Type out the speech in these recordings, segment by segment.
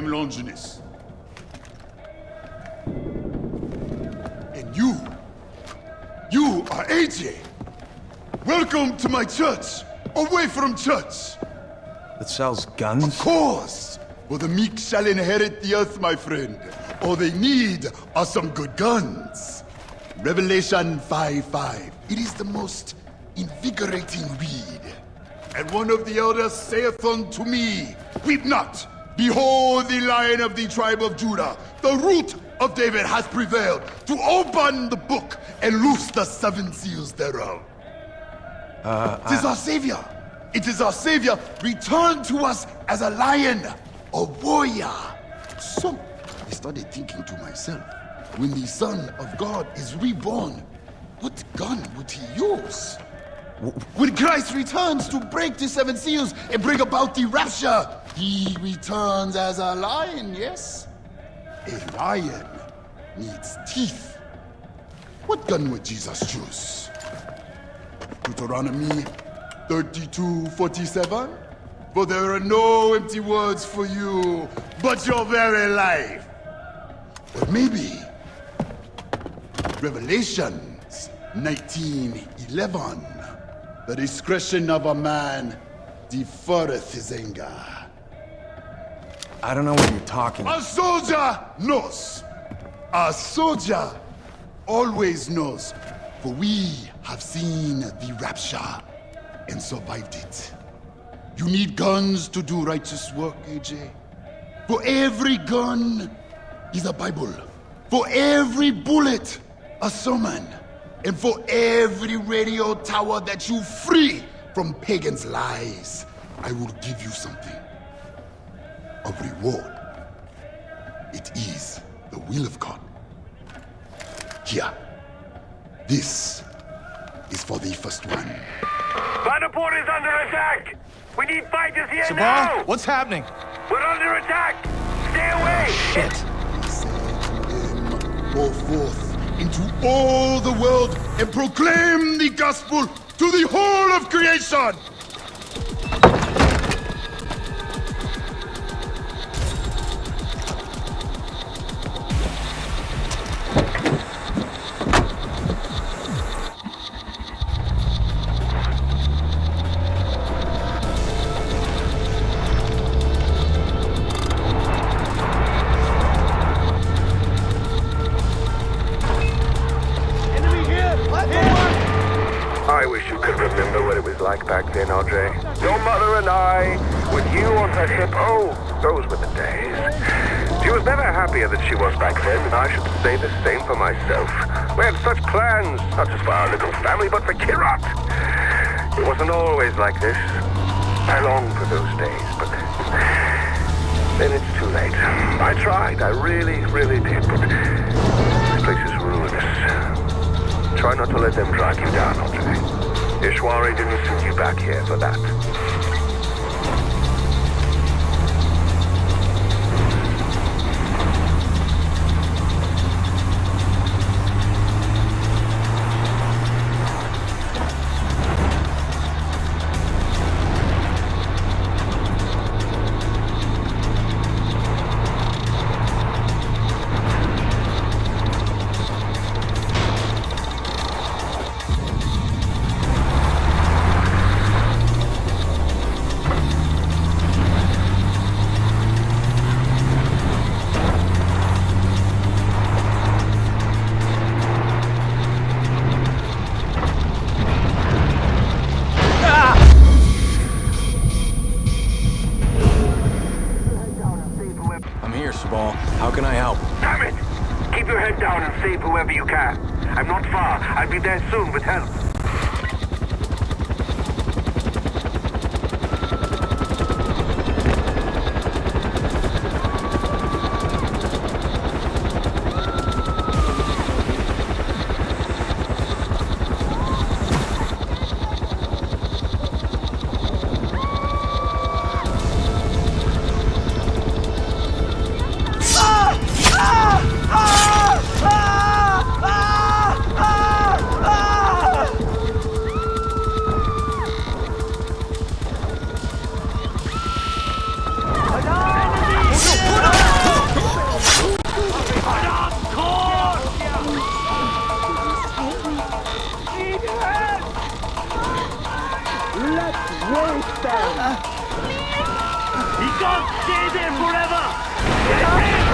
am Longinus. And you are AJ. Welcome to my church, away from church. That sells guns? Of course! For the meek shall inherit the earth, my friend. All they need are some good guns. Revelation 5:5. It is the most invigorating read. And one of the elders saith unto me, Weep not! Behold, the Lion of the tribe of Judah, the Root of David, has prevailed to open the book and loose the 7 seals thereof. It is our Savior. It is our Savior returned to us as a lion, a warrior. So, I started thinking to myself, when the Son of God is reborn, what gun would he use? When Christ returns to break the 7 seals and bring about the rapture, he returns as a lion, yes? A lion needs teeth. What gun would Jesus choose? Deuteronomy 32:47? For there are no empty words for you, but your very life. Or maybe Revelations 19:11. The discretion of a man deferreth his anger. I don't know what you're talking about. A soldier knows. A soldier always knows. For we have seen the rapture and survived it. You need guns to do righteous work, AJ. For every gun is a Bible. For every bullet, a sermon. And for every radio tower that you free from pagans' lies, I will give you something. A reward. It is the will of God. Here. This is for the first one. Vanderpoort is under attack! We need fighters here Sabal, now! what's happening? We're under attack! Stay away! Shit. He said to them, Go forth into all the world and proclaim the gospel to the whole of creation! I wish you could remember what it was like back then, Audrey. Your mother and I, with you on her hip, oh, those were the days. She was never happier than she was back then, and I should say the same for myself. We had such plans, not just for our little family, but for Kirat. It wasn't always like this. I long for those days, but then it's too late. I tried, I really, really did, but this place is ruinous. Try not to let them drag you down, Audrey. Ishwari didn't send you back here for that. Sabal. How can I help? Damn it! Keep your head down and save whoever you can. I'm not far. I'll be there soon with help. He can't stay there forever! Get him!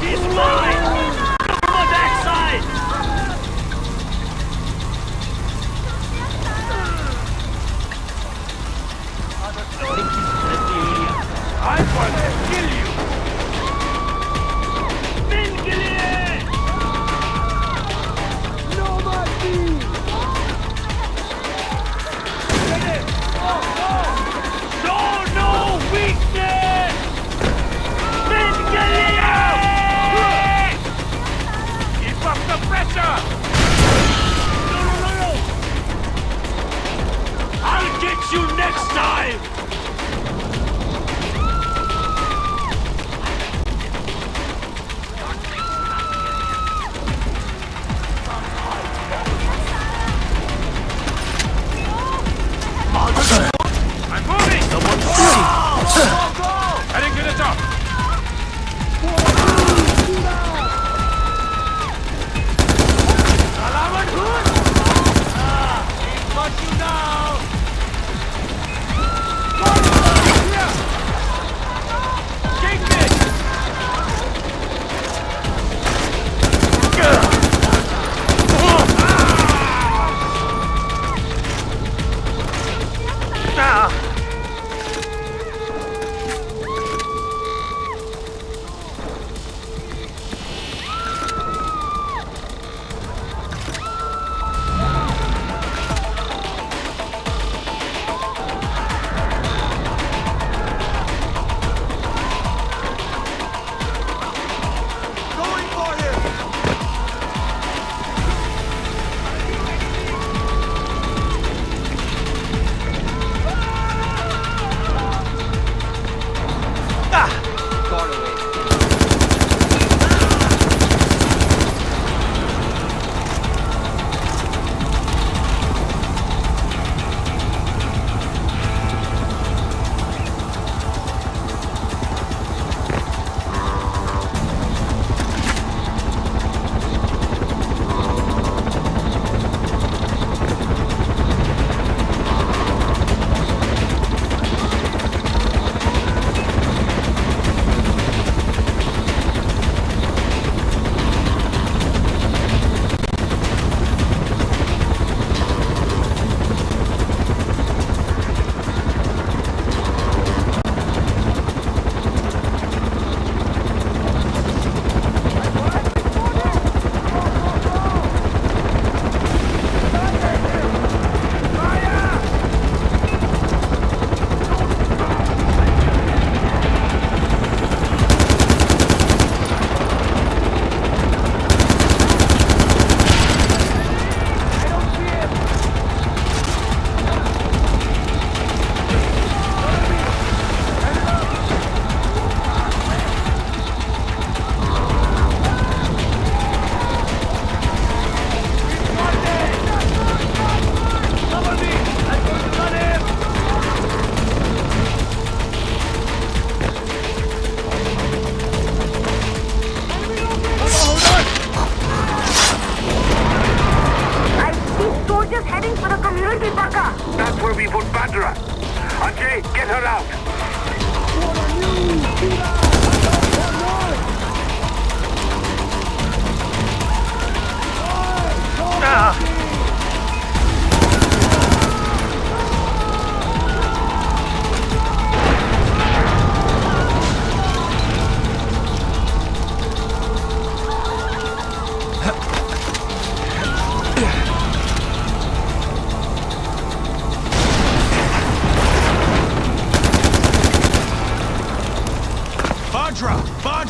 He's mine! From the backside! I'm going to kill you! I'll get you next time! I'm moving! Someone's shooting! Heading to the top! Got you now! Take this!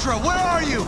Contra, where are you?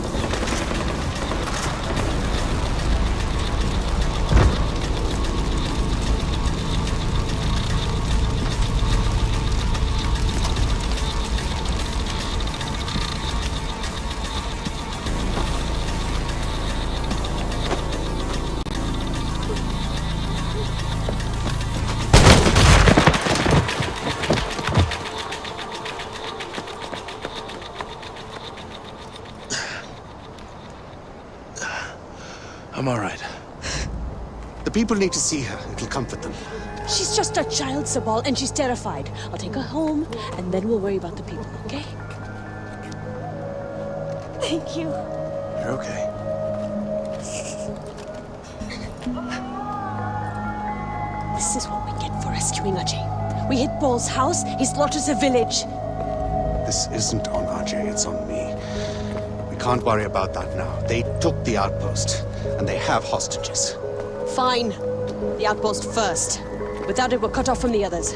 I'm all right. The people need to see her. It'll comfort them. She's just a child, Sabal, and she's terrified. I'll take her home, and then we'll worry about the people, okay? Thank you. You're okay. This is what we get for rescuing Ajay. We hit Paul's house, he slaughters a village. This isn't on Ajay, it's on me. We can't worry about that now. They took the outpost, and they have hostages. Fine. The outpost first. Without it, we're cut off from the others.